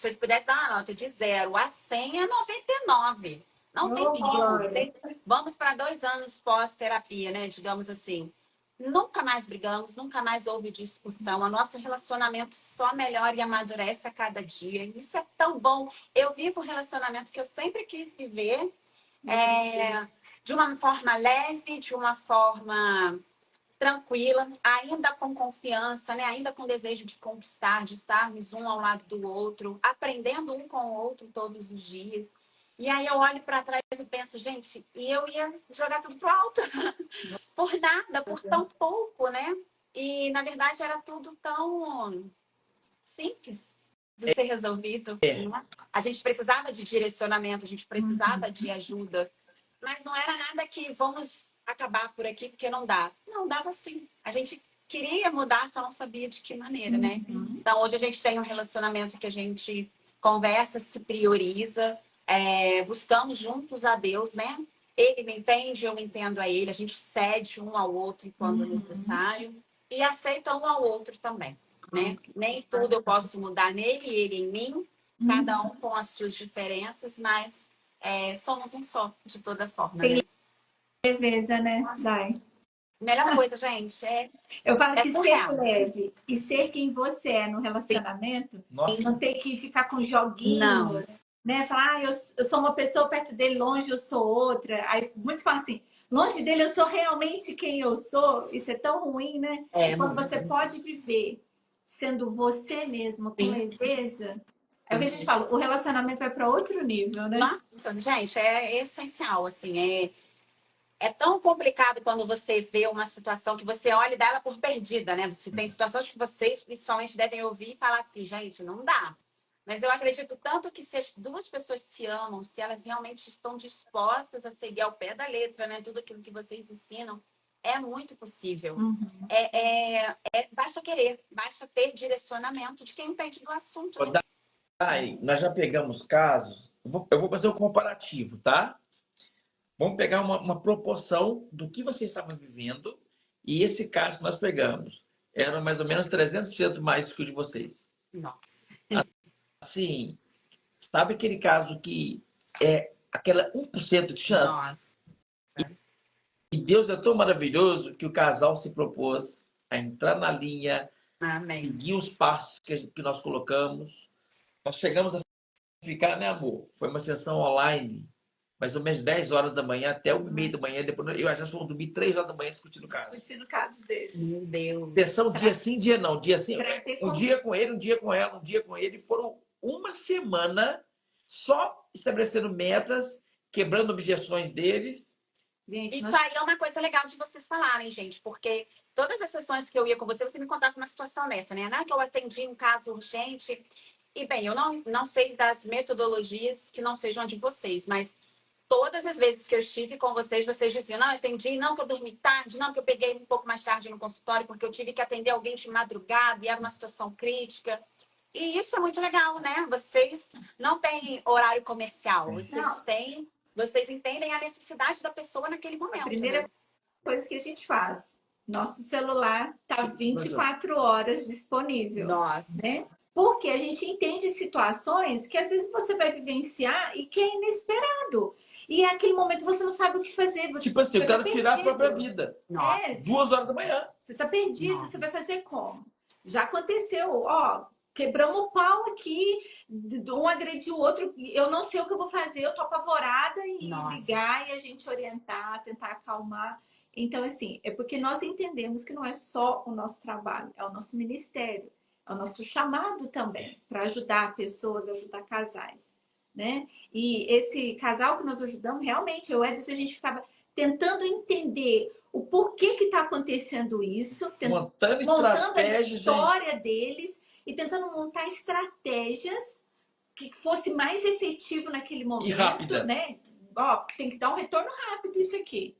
eu pudesse dar uma nota de 0 a 100 é 99. Não tem Ô, como. Glória. Vamos para 2 anos pós-terapia, né? Digamos assim. Nunca mais brigamos, nunca mais houve discussão. O nosso relacionamento só melhora e amadurece a cada dia. Isso é tão bom. Eu vivo um relacionamento que eu sempre quis viver, de uma forma leve, de uma forma tranquila, ainda com confiança, né? Ainda com desejo de conquistar, de estarmos um ao lado do outro, aprendendo um com o outro todos os dias. E aí eu olho para trás e penso, gente, e eu ia jogar tudo pro alto, por nada, por tão pouco, né? E na verdade era tudo tão simples de ser resolvido. Né? A gente precisava de direcionamento, a gente precisava de ajuda, mas não era nada que vamos acabar por aqui porque não dá. Não, dava sim. A gente queria mudar, só não sabia de que maneira, né? Então hoje a gente tem um relacionamento que a gente conversa, se prioriza, buscamos juntos a Deus, né? Ele me entende, eu entendo a ele, a gente cede um ao outro quando necessário e aceita um ao outro também. Né? Nem tudo eu posso mudar nele, ele em mim, cada um com as suas diferenças, mas somos um só, de toda forma. Tem Né? leveza, né, Nossa, Dai? melhor coisa, gente, Eu falo que ser surreal. leve e ser quem você é no relacionamento, Nossa, não ter que ficar com Não, joguinhos, né? Falar, eu sou uma pessoa perto dele, longe eu sou outra. Aí muitos falam assim, longe dele eu sou realmente quem eu sou. Isso é tão ruim, né? E quando você pode viver sendo você mesmo, com leveza, é o que a gente fala, o relacionamento vai para outro nível, né? nossa, gente, é essencial, assim, é tão complicado quando você vê uma situação que você olha e dá ela por perdida, né? Você tem situações que vocês, principalmente, devem ouvir e falar assim, gente, não dá. Mas eu acredito tanto que se as duas pessoas se amam, se elas realmente estão dispostas a seguir ao pé da letra, né? Tudo aquilo que vocês ensinam, é muito possível. Basta querer, basta ter direcionamento de quem entende do assunto, né? nós já pegamos casos. Eu vou fazer um comparativo, tá? Vamos pegar uma proporção do que você estava vivendo e esse caso que nós pegamos era mais ou menos 300% mais que o de vocês. Nossa. Assim, sabe aquele caso que é aquela 1% de chance? Nossa. E Deus é tão maravilhoso que o casal se propôs a entrar na linha, Amém. seguir os passos que nós colocamos. Nós chegamos a ficar, né, amor? Foi uma sessão online, mais ou menos 10 horas da manhã até 1h30 da manhã. Depois eu já fomos dormir 3 horas da manhã discutindo o caso. Discutindo o caso dele. Meu Deus. Sessão dia sim, dia não. Dia sim, como... dia com ele, um dia com ela, um dia com ele. Foram uma semana só estabelecendo metas, quebrando objeções deles. Gente, isso aí é uma coisa legal de vocês falarem, gente, porque todas as sessões que eu ia com você, você me contava uma situação dessa, né? Não é que eu atendi um caso urgente. E, bem, eu não sei das metodologias que não sejam de vocês, mas todas as vezes que eu estive com vocês, vocês diziam, não, eu atendi, não que eu dormi tarde, não que eu peguei um pouco mais tarde no consultório, porque eu tive que atender alguém de madrugada e era uma situação crítica. E isso é muito legal, né? Vocês não têm horário comercial, vocês entendem a necessidade da pessoa naquele momento. A primeira coisa que a gente faz, nosso celular está 24 horas disponível. Nossa. Né? Porque a gente entende situações que às vezes você vai vivenciar e que é inesperado. E é aquele momento você não sabe o que fazer. Tipo assim, eu quero tirar a própria vida. Nossa. 2 horas da manhã. Você está perdido, você vai fazer como? Já aconteceu, ó, quebramos o pau aqui, um agrediu o outro, eu não sei o que eu vou fazer, eu tô apavorada e ligar e a gente orientar, tentar acalmar. Então, assim, é porque nós entendemos que não é só o nosso trabalho, é o nosso ministério, é o nosso chamado também, para ajudar pessoas, ajudar casais, né? E esse casal que nós ajudamos, realmente, eu e Edson, a gente ficava tentando entender o porquê que está acontecendo isso, montando a história deles e tentando montar estratégias que fosse mais efetivo naquele momento, e rápida, né? Ó, tem que dar um retorno rápido isso aqui,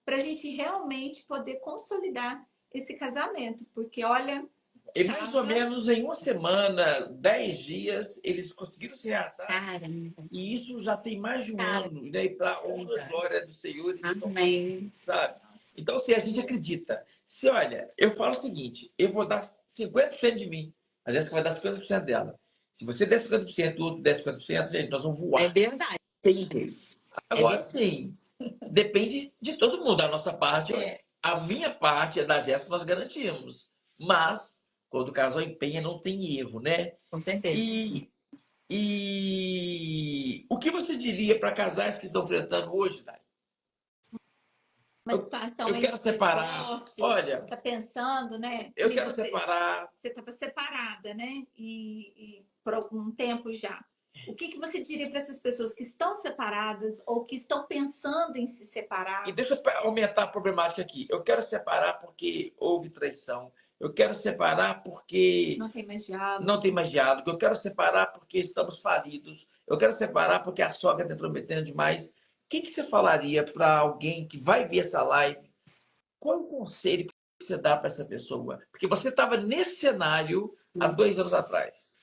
para a gente realmente poder consolidar esse casamento, porque olha, e mais ou menos em uma semana, 10 dias, eles conseguiram se reatar. Caramba. E isso já tem mais de um ano. E daí, para a honra e glória do Senhor, amém, sabe? Então, assim, a gente acredita. Se, olha, eu falo o seguinte, eu vou dar 50% de mim, a Jéssica vai dar 50% dela. Se você der 50%, o outro der 50%, gente, nós vamos voar. É verdade. Simples. Agora, sim, depende de todo mundo. A nossa parte, a minha parte, a da Jéssica, nós garantimos. Mas, quando o casal empenha, não tem erro, né? Com certeza. E o que você diria para casais que estão enfrentando hoje, Dai? Uma situação eu quero separar. Divórcio, olha, tá pensando, né? Eu quero separar. Você estava separada, né? E por algum tempo já. O que você diria para essas pessoas que estão separadas ou que estão pensando em se separar? E deixa eu aumentar a problemática aqui. Eu quero separar porque houve traição. Eu quero separar porque não tem mais diálogo. Não tem mais diálogo. Eu quero separar porque estamos falidos. Eu quero separar porque a sogra está intrometendo demais. O que você falaria para alguém que vai ver essa live? Qual o conselho que você dá para essa pessoa? Porque você estava nesse cenário há 2 anos atrás.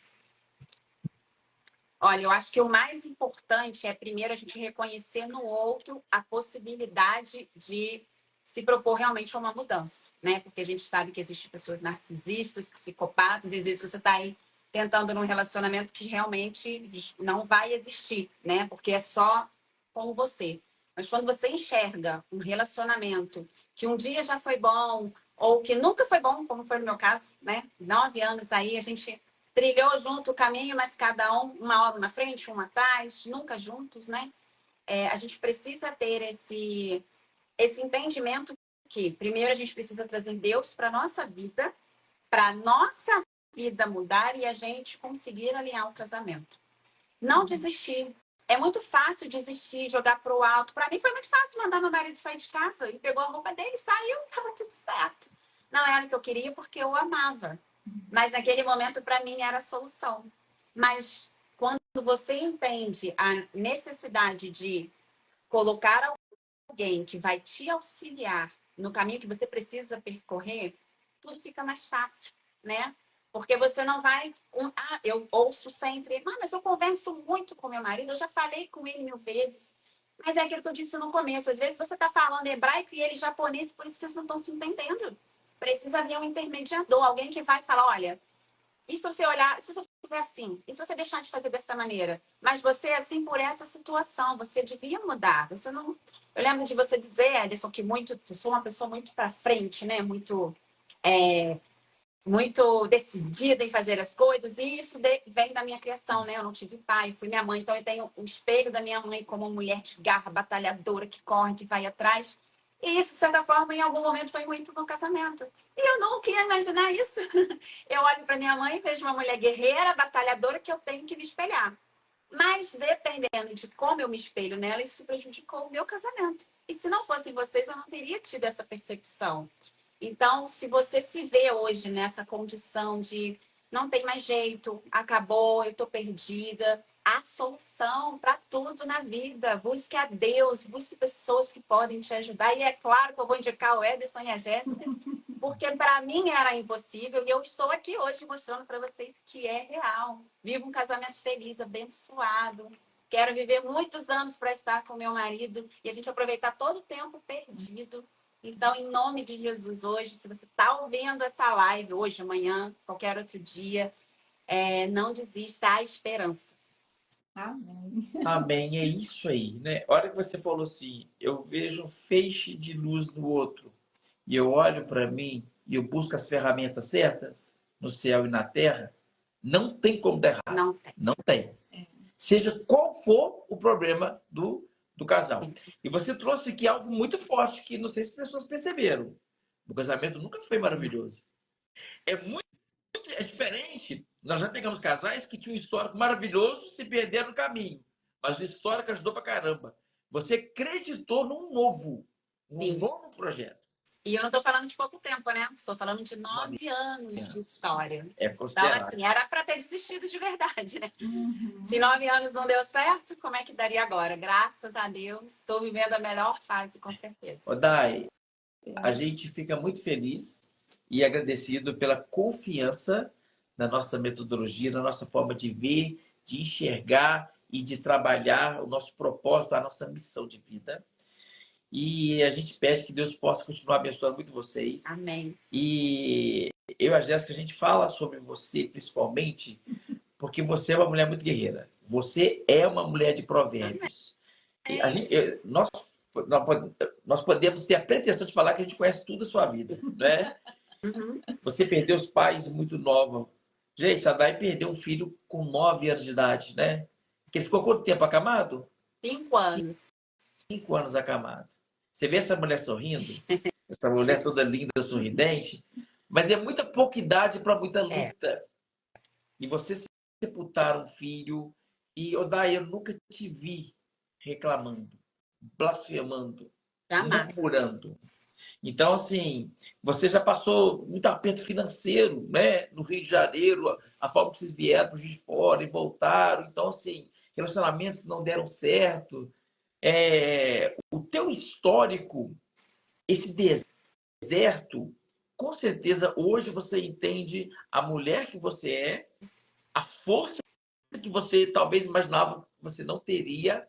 Olha, eu acho que o mais importante é, primeiro, a gente reconhecer no outro a possibilidade de se propor realmente a uma mudança, né? Porque a gente sabe que existem pessoas narcisistas, psicopatas, e às vezes você está aí tentando num relacionamento que realmente não vai existir, né? Porque é só com você. Mas quando você enxerga um relacionamento que um dia já foi bom, ou que nunca foi bom, como foi no meu caso, né? 9 anos aí, a gente trilhou junto o caminho, mas cada um, uma hora na frente, uma atrás, nunca juntos, né? A gente precisa ter esse entendimento que, primeiro, a gente precisa trazer Deus para a nossa vida mudar e a gente conseguir alinhar o casamento. Não desistir. É muito fácil desistir, jogar para o alto. Para mim foi muito fácil mandar meu marido sair de casa. Ele pegou a roupa dele, saiu, estava tudo certo. Não era o que eu queria porque eu amava. Mas naquele momento, para mim, era a solução. Mas quando você entende a necessidade de colocar alguém que vai te auxiliar no caminho que você precisa percorrer, tudo fica mais fácil, né? Porque você não vai... eu ouço sempre, mas eu converso muito com meu marido, eu já falei com ele 1000 vezes. Mas é aquilo que eu disse no começo. Às vezes você está falando hebraico e ele japonês, por isso que vocês não estão se entendendo. Precisa haver um intermediador, alguém que vai falar, olha, e se você olhar, se você fizer assim, e se você deixar de fazer dessa maneira, mas você é assim por essa situação, você devia mudar, você não... Eu lembro de você dizer, Ederson, que eu sou uma pessoa muito para frente, né? Muito decidida em fazer as coisas, e isso vem da minha criação, né? Eu não tive pai, fui minha mãe, então eu tenho um espelho da minha mãe como uma mulher de garra, batalhadora, que corre, que vai atrás. E isso, de certa forma, em algum momento foi muito no casamento. E eu nunca ia imaginar isso. Eu olho para minha mãe e vejo uma mulher guerreira, batalhadora, que eu tenho que me espelhar. Mas, dependendo de como eu me espelho nela, isso prejudicou o meu casamento. E se não fossem vocês, eu não teria tido essa percepção. Então, se você se vê hoje nessa condição de não tem mais jeito, acabou, eu estou perdida, há solução para tudo na vida. Busque a Deus, busque pessoas que podem te ajudar. E é claro que eu vou indicar o Ederson e a Jéssica, porque para mim era impossível e eu estou aqui hoje mostrando para vocês que é real. Vivo um casamento feliz, abençoado. Quero viver muitos anos para estar com meu marido e a gente aproveitar todo o tempo perdido. Então, em nome de Jesus, hoje, se você está ouvindo essa live, hoje, amanhã, qualquer outro dia, não desista, há esperança. Amém. Amém, é isso aí, né? A hora que você falou assim, eu vejo um feixe de luz no outro, e eu olho para mim e eu busco as ferramentas certas no céu e na terra, não tem como dar errado. Não tem. Não tem. Seja qual for o problema do casal. E você trouxe aqui algo muito forte que não sei se as pessoas perceberam. O casamento nunca foi maravilhoso. É diferente. Nós já pegamos casais que tinham um histórico maravilhoso, se perderam no caminho. Mas o histórico ajudou pra caramba. Você acreditou num novo projeto. E eu não estou falando de pouco tempo, né? Estou falando de 9 anos de história. É Então, considerado. assim, era para ter desistido de verdade, né? Uhum. Se 9 anos não deu certo, como é que daria agora? Graças a Deus, estou vivendo a melhor fase, com certeza. Ô, Dai, a gente fica muito feliz e agradecido pela confiança na nossa metodologia, na nossa forma de ver, de enxergar e de trabalhar o nosso propósito, a nossa missão de vida. E a gente pede que Deus possa continuar abençoando muito vocês. Amém. E eu e a Jéssica, a gente fala sobre você principalmente porque você é uma mulher muito guerreira. Você é uma mulher de provérbios. E nós podemos ter a pretensão de falar que a gente conhece tudo a sua vida, né? Uhum. Você perdeu os pais muito nova. Gente, a Dai perdeu um filho com 9 anos de idade, né? Que ele ficou quanto tempo acamado? 5 anos. 5 anos acamado. Você vê essa mulher sorrindo? Essa mulher toda linda, sorridente. Mas é muita pouca idade para muita luta. E você sepultar um filho. E, Dai, eu nunca te vi reclamando, blasfemando, Jamais. murmurando. Então, assim, você já passou muito aperto financeiro, né? No Rio de Janeiro, a forma que vocês vieram para o Juiz de Fora e voltaram. Então, assim, relacionamentos que não deram certo. O teu histórico, esse deserto, com certeza hoje você entende a mulher que você é, a força que você talvez imaginava que você não teria.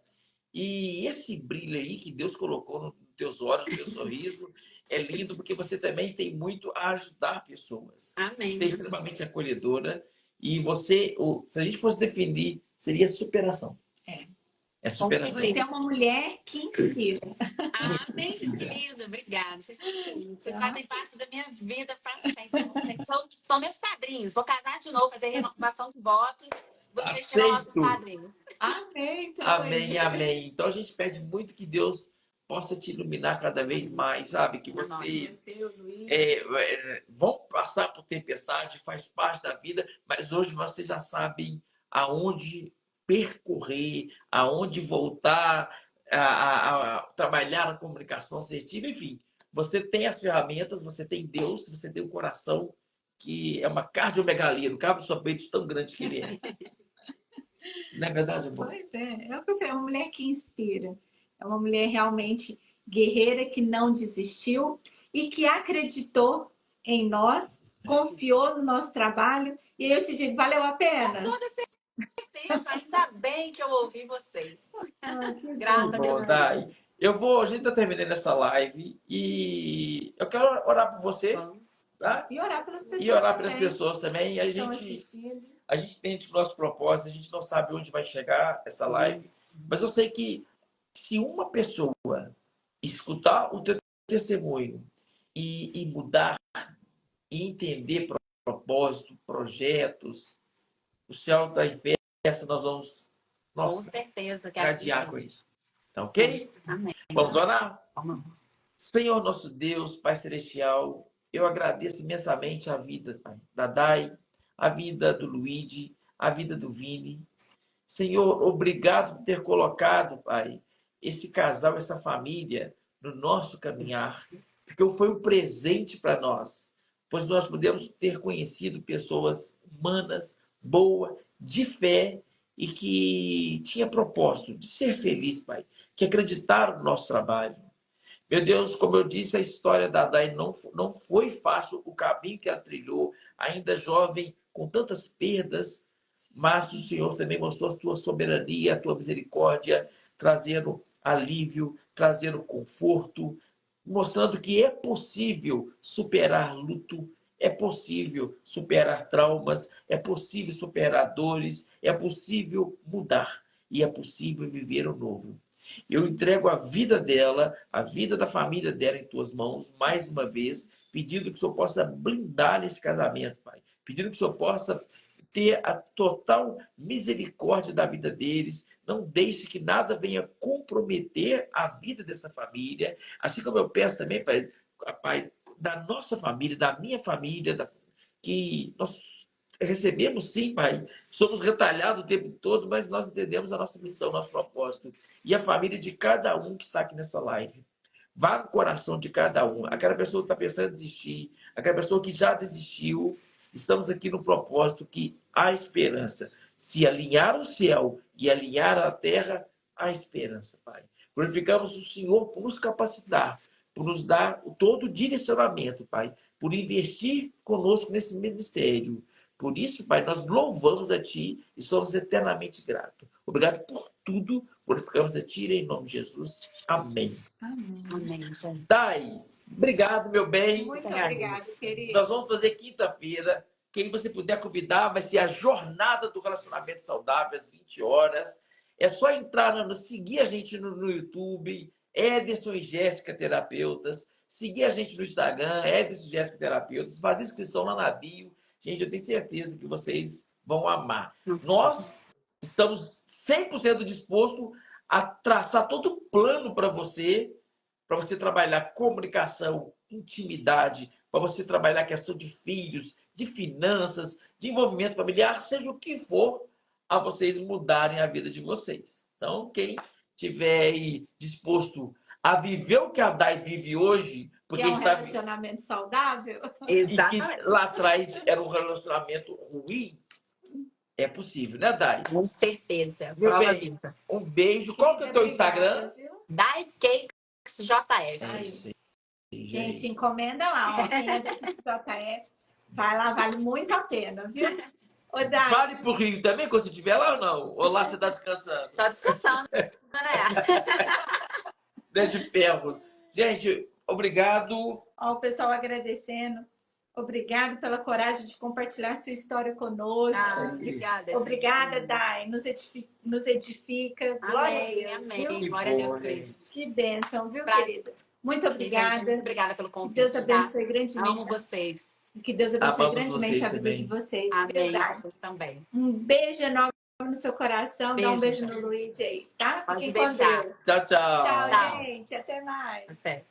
E esse brilho aí que Deus colocou nos teus olhos, no teu sorriso, é lindo porque você também tem muito a ajudar pessoas. Amém. Você é extremamente acolhedora. E você, se a gente fosse definir, seria superação. É superação. Você é uma mulher que inspira. Amém, gente, que lindo. Obrigada. Vocês fazem parte da minha vida para sempre. São meus padrinhos. Vou casar de novo, fazer renovação de votos. Vocês serão nossos padrinhos. Amém. Amém, amém. Então a gente pede muito que Deus possa te iluminar cada vez mais, sabe? Que vocês vão passar por tempestade, faz parte da vida, mas hoje vocês já sabem aonde percorrer, aonde voltar a trabalhar na comunicação assertiva, enfim. Você tem as ferramentas, você tem Deus, você tem um coração que é uma cardiomegalia, não cabe no seu peito tão grande que ele é. Não é verdade, amor? Pois é o que eu falei, é uma mulher que inspira. É uma mulher realmente guerreira, que não desistiu e que acreditou em nós, confiou no nosso trabalho. E aí eu te digo, valeu a pena? Com toda certeza, ainda bem que eu ouvi vocês. Que Grata a Deus. Dai. A gente está terminando essa live e eu quero orar por você. Vamos. Tá? E orar pelas pessoas. E orar pelas pessoas também. A gente tem o nosso propósito, a gente não sabe onde vai chegar essa live, mas eu sei que se uma pessoa escutar o teu testemunho e mudar e entender propósito, projetos, o céu da festa, nós vamos, Com certeza que radiar com isso. Tá ok? Amém. Vamos orar? Vamos. Senhor nosso Deus, Pai Celestial, eu agradeço imensamente a vida da Dai, a vida do Luigi, a vida do Vini. Senhor, obrigado por ter colocado, Pai, esse casal, essa família no nosso caminhar, porque foi um presente para nós, pois nós podemos ter conhecido pessoas humanas, boas, de fé e que tinha propósito de ser feliz, Pai, que acreditaram no nosso trabalho. Meu Deus, como eu disse, a história da Dai não foi fácil, o caminho que ela trilhou, ainda jovem, com tantas perdas, mas o Senhor também mostrou a tua soberania, a tua misericórdia, trazendo alívio, trazendo conforto, mostrando que é possível superar luto, é possível superar traumas, é possível superar dores, é possível mudar e é possível viver o novo. Eu entrego a vida dela, a vida da família dela em tuas mãos, mais uma vez, pedindo que o Senhor possa blindar esse casamento, Pai. Pedindo que o Senhor possa ter a total misericórdia da vida deles. Não deixe que nada venha comprometer a vida dessa família. Assim como eu peço também, Pai, da nossa família, da minha família, que nós recebemos sim, Pai. Somos retalhados o tempo todo, mas nós entendemos a nossa missão, nosso propósito. E a família de cada um que está aqui nessa live. Vá no coração de cada um. Aquela pessoa que está pensando em desistir, aquela pessoa que já desistiu. Estamos aqui no propósito que há esperança. Se alinhar o céu e alinhar a terra, há esperança, Pai. Glorificamos o Senhor por nos capacitar, por nos dar todo o direcionamento, Pai, por investir conosco nesse ministério. Por isso, Pai, nós louvamos a Ti e somos eternamente gratos. Obrigado por tudo. Glorificamos a Ti em nome de Jesus. Amém. Amém. Amém, gente. Dai, obrigado, meu bem. Muito obrigada, querido. Nós vamos fazer quinta-feira. Quem você puder convidar, vai ser a Jornada do Relacionamento Saudável, às 20 horas. É só entrar, seguir a gente no YouTube, Ederson e Jéssica Terapeutas. Seguir a gente no Instagram, Ederson e Jéssica Terapeutas. Fazer inscrição lá na bio. Gente, eu tenho certeza que vocês vão amar. Nós estamos 100% dispostos a traçar todo o plano para você trabalhar comunicação, intimidade, para você trabalhar a questão de filhos, de finanças, de envolvimento familiar, seja o que for, a vocês mudarem a vida de vocês. Então, quem tiver aí disposto a viver o que a Dai vive hoje, porque que é um está relacionamento saudável. Exatamente. E que lá atrás era um relacionamento ruim, é possível, né, Dai? Com certeza. Meu Prova bem, viva. um beijo. Qual que é o teu Instagram? Dai Cakes JF. Aí. Gente, encomenda lá, ó. Quem é da JF, vai lá, vale muito a pena, viu? Ô, Dai. Vale pro Rio também, quando você estiver lá ou não? Ou lá você está descansando? Tô descansando, né? Dedo de ferro. Gente, obrigado. Ó, o pessoal agradecendo. Obrigada pela coragem de compartilhar sua história conosco. Obrigada. Obrigada, Dai. Nos edifica. Glória a Deus. Amém. Viu? Glória a Deus por isso. Que bênção, viu, Prazer. querida? Muito obrigada. Muito obrigada pelo convite. Que Deus abençoe grandemente. Amo vocês. Que Deus abençoe Amamos grandemente a vida também. de vocês. Amém. Verdade. Vocês também. Um beijo enorme no seu coração. Dá um beijo Beijo, no gente. Luigi aí, tá? Pode Fiquem com deixar. Deus. Tchau, tchau. Tchau, Tchau. gente. Até mais. Até.